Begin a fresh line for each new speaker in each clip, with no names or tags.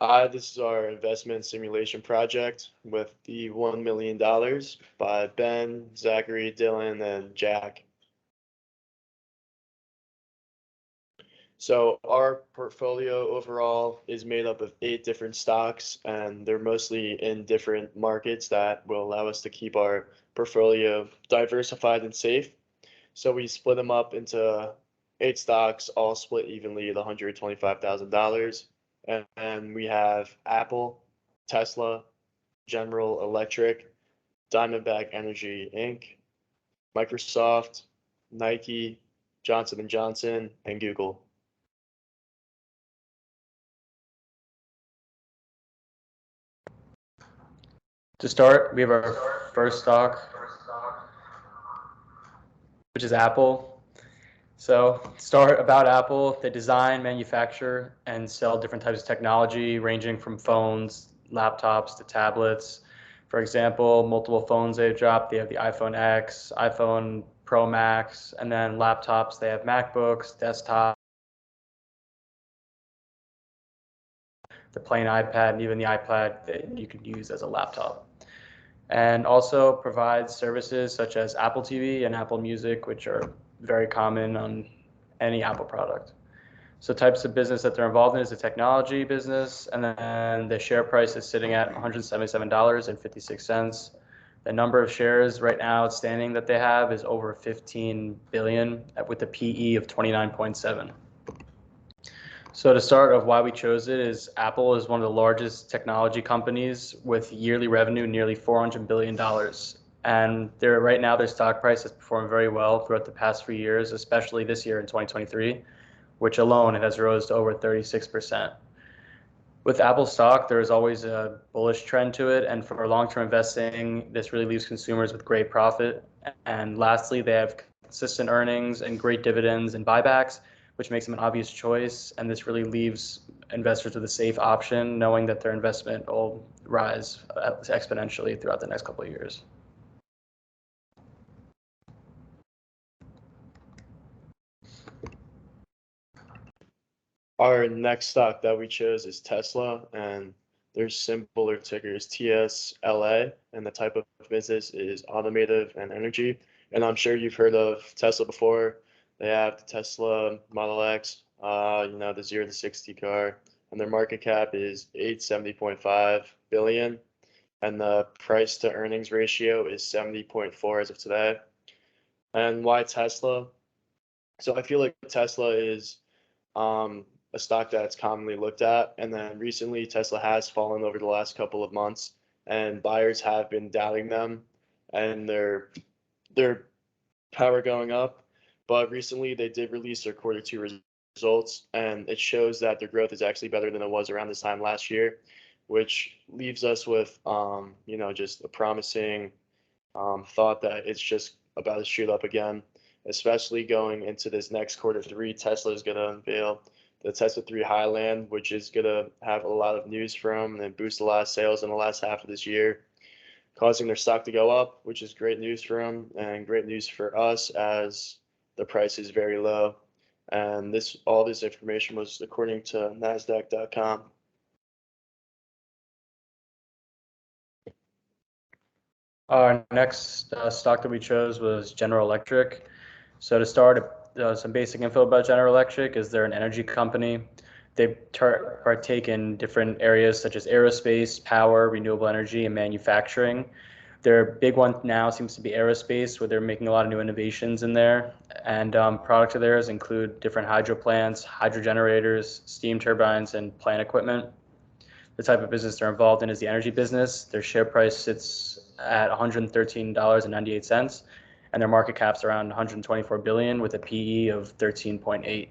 This is our investment simulation project with the $1 million by Ben, Zachary, Dylan, and Jack. So our portfolio overall is made up of 8 different stocks, and they're mostly in different markets that will allow us to keep our portfolio diversified and safe. So we split them up into 8 stocks, all split evenly at $125,000. And we have Apple, Tesla, General Electric, Diamondback Energy Inc., Microsoft, Nike, Johnson & Johnson, and Google.
To start, we have our first stock, which is Apple. So start about Apple, they design, manufacture, and sell different types of technology ranging from phones, laptops to tablets. For example, multiple phones they've dropped. They have the iPhone X, iPhone Pro Max, and then laptops, they have MacBooks, desktop, the plain iPad, and even the iPad that you could use as a laptop. And also provides services such as Apple TV and Apple Music, which are very common on any Apple product. So types of business that they're involved in is the technology business, and then the share price is sitting at $177.56. The number of shares right now outstanding that they have is over 15 billion with a PE of 29.7. So to start of why we chose it is Apple is one of the largest technology companies with yearly revenue nearly $400 billion. And right now their stock price has performed very well throughout the past 3 years, especially this year in 2023, which alone it has rose to over 36%. With Apple stock, there is always a bullish trend to it. And for long-term investing, this really leaves consumers with great profit. And lastly, they have consistent earnings and great dividends and buybacks, which makes them an obvious choice. And this really leaves investors with a safe option, knowing that their investment will rise exponentially throughout the next couple of years.
Our next stock that we chose is Tesla, and their symbol or ticker is TSLA, and the type of business is automotive and energy. And I'm sure you've heard of Tesla before. They have the Tesla Model X, the 0 to 60 car, and their market cap is 870.5 billion, and the price to earnings ratio is 70.4 as of today. And why Tesla? So I feel like Tesla is a stock that's commonly looked at, and then recently Tesla has fallen over the last couple of months, and buyers have been doubting them and their power going up. But recently they did release their quarter two results, and it shows that their growth is actually better than it was around this time last year, which leaves us with just a promising thought that it's just about to shoot up again, especially going into this next quarter three. Tesla is going to unveil the Tesla 3 Highland, which is going to have a lot of news from and boost a lot of sales in the last half of this year, causing their stock to go up, which is great news for them and great news for us as the price is very low. And all this information was according to Nasdaq.com.
Our next stock that we chose was General Electric. So to start, some basic info about General Electric is they're an energy company. They partake in different areas such as aerospace, power, renewable energy, and manufacturing. Their big one now seems to be aerospace, where they're making a lot of new innovations in there. And products of theirs include different hydro plants, hydro generators, steam turbines, and plant equipment. The type of business they're involved in is the energy business. Their share price sits at $113.98, and their market cap's around 124 billion with a PE of 13.8.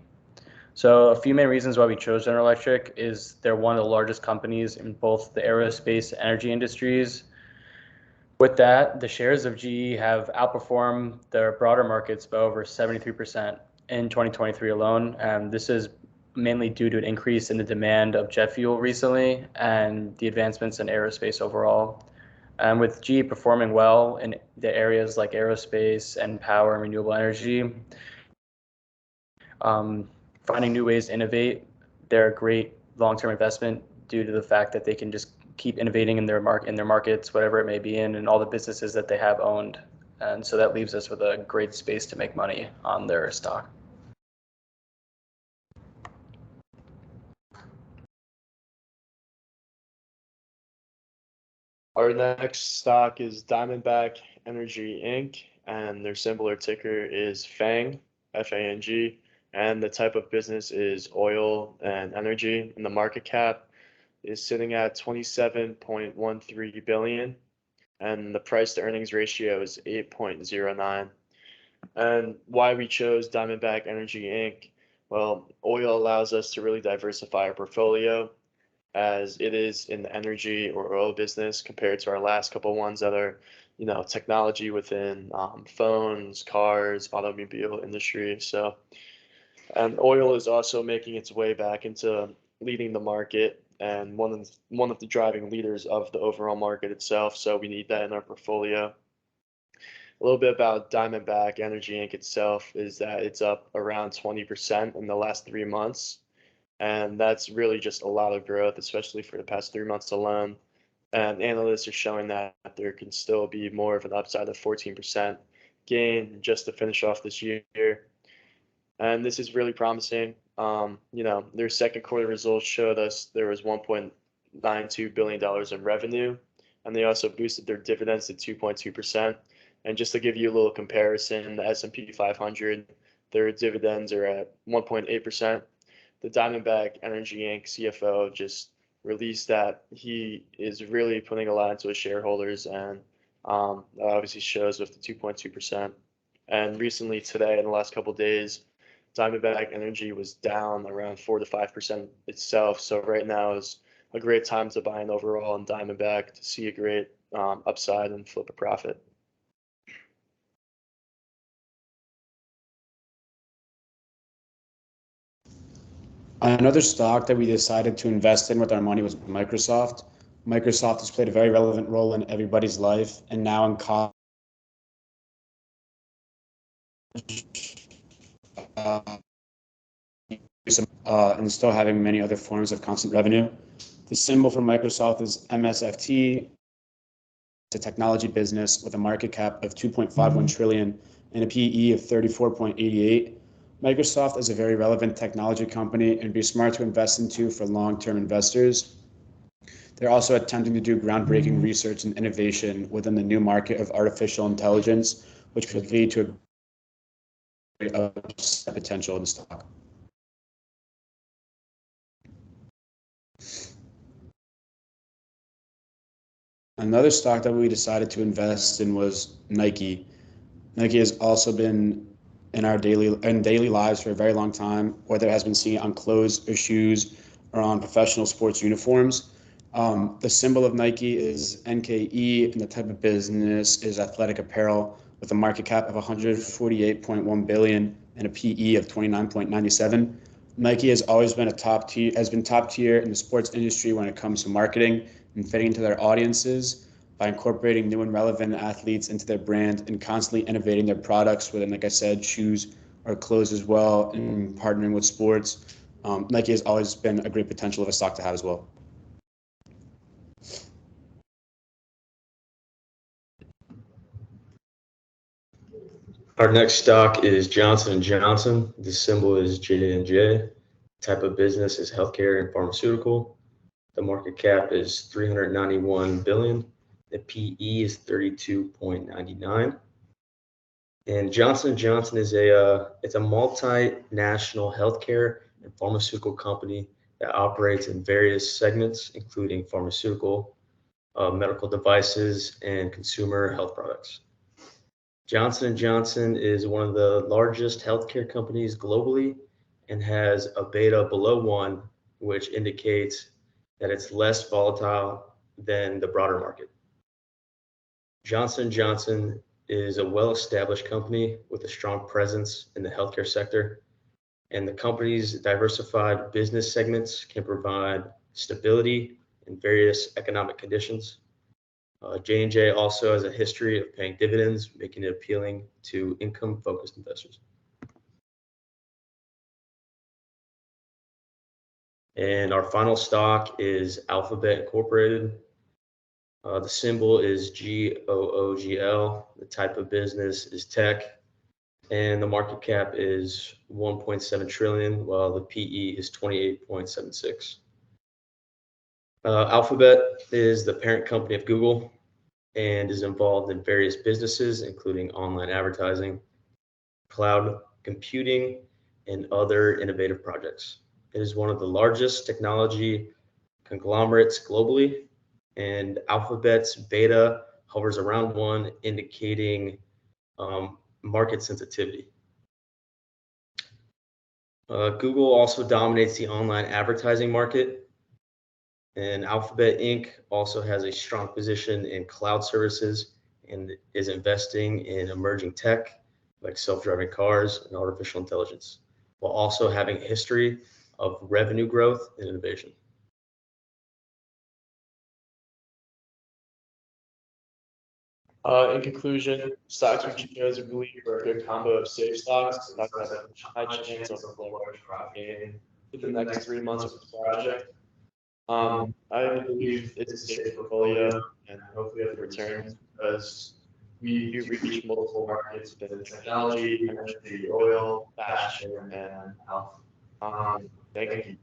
So a few main reasons why we chose General Electric is they're one of the largest companies in both the aerospace and energy industries. With that, the shares of GE have outperformed their broader markets by over 73% in 2023 alone. And this is mainly due to an increase in the demand of jet fuel recently and the advancements in aerospace overall. And with GE performing well in the areas like aerospace and power and renewable energy, finding new ways to innovate, they're a great long-term investment due to the fact that they can just keep innovating in their markets, whatever it may be in, and all the businesses that they have owned. And so that leaves us with a great space to make money on their stock.
Our next stock is Diamondback Energy Inc., and their symbol or ticker is FANG, F-A-N-G, and the type of business is oil and energy, and the market cap is sitting at 27.13 billion, and the price to earnings ratio is 8.09. And why we chose Diamondback Energy Inc. Well, oil allows us to really diversify our portfolio as it is in the energy or oil business compared to our last couple ones that are, technology within phones, cars, automobile industry. So, and oil is also making its way back into leading the market and one of the driving leaders of the overall market itself. So we need that in our portfolio. A little bit about Diamondback Energy Inc. itself is that it's up around 20% in the last 3 months. And that's really just a lot of growth, especially for the past 3 months alone. And analysts are showing that there can still be more of an upside of 14% gain just to finish off this year. And this is really promising. Their second quarter results showed us there was $1.92 billion in revenue, and they also boosted their dividends to 2.2%. And just to give you a little comparison, the S&P 500, their dividends are at 1.8%. The Diamondback Energy Inc. CFO just released that he is really putting a lot into his shareholders, and that obviously shows with the 2.2%. And recently, today, in the last couple of days, Diamondback Energy was down around 4 to 5% itself. So right now is a great time to buy an overall in Diamondback to see a great upside and flip a profit.
Another stock that we decided to invest in with our money was Microsoft. Microsoft has played a very relevant role in everybody's life, and now in college, and still having many other forms of constant revenue. The symbol for Microsoft is MSFT. It's a technology business with a market cap of 2.51 trillion and a PE of 34.88. Microsoft is a very relevant technology company and be smart to invest into for long-term investors. They're also attempting to do groundbreaking research and innovation within the new market of artificial intelligence, which could lead to a potential in the stock. Another stock that we decided to invest in was Nike. Nike has also been in our daily lives for a very long time, whether it has been seen on clothes or shoes or on professional sports uniforms. The symbol of Nike is NKE, and the type of business is athletic apparel with a market cap of 148.1 billion and a PE of 29.97. Nike has always been top tier in the sports industry when it comes to marketing and fitting into their audiences by incorporating new and relevant athletes into their brand and constantly innovating their products within, like I said, shoes or clothes as well, and partnering with sports. Nike has always been a great potential of a stock to have as well.
Our next stock is Johnson & Johnson. The symbol is J&J. Type of business is healthcare and pharmaceutical. The market cap is 391 billion. The PE is 32.99. And Johnson & Johnson is it's a multinational healthcare and pharmaceutical company that operates in various segments, including pharmaceutical, medical devices, and consumer health products. Johnson & Johnson is one of the largest healthcare companies globally and has a beta below 1, which indicates that it's less volatile than the broader market. Johnson & Johnson is a well-established company with a strong presence in the healthcare sector, and the company's diversified business segments can provide stability in various economic conditions. J&J also has a history of paying dividends, making it appealing to income-focused investors. And our final stock is Alphabet Incorporated. The symbol is GOOGL. The type of business is tech. And the market cap is 1.7 trillion, while the PE is 28.76. Alphabet is the parent company of Google and is involved in various businesses, including online advertising, cloud computing, and other innovative projects. It is one of the largest technology conglomerates globally, and Alphabet's beta hovers around 1, indicating market sensitivity. Google also dominates the online advertising market, and Alphabet Inc. also has a strong position in cloud services and is investing in emerging tech like self-driving cars and artificial intelligence, while also having a history of revenue growth and innovation.
In conclusion, stocks we chose, we believe, are a good combo of safe stocks that have a high chance of a large profit gain in the next 3 months of the project. I believe it's a safe portfolio and hopefully have returns because we do reach multiple markets within technology, energy, oil, fashion, and health. Thank you.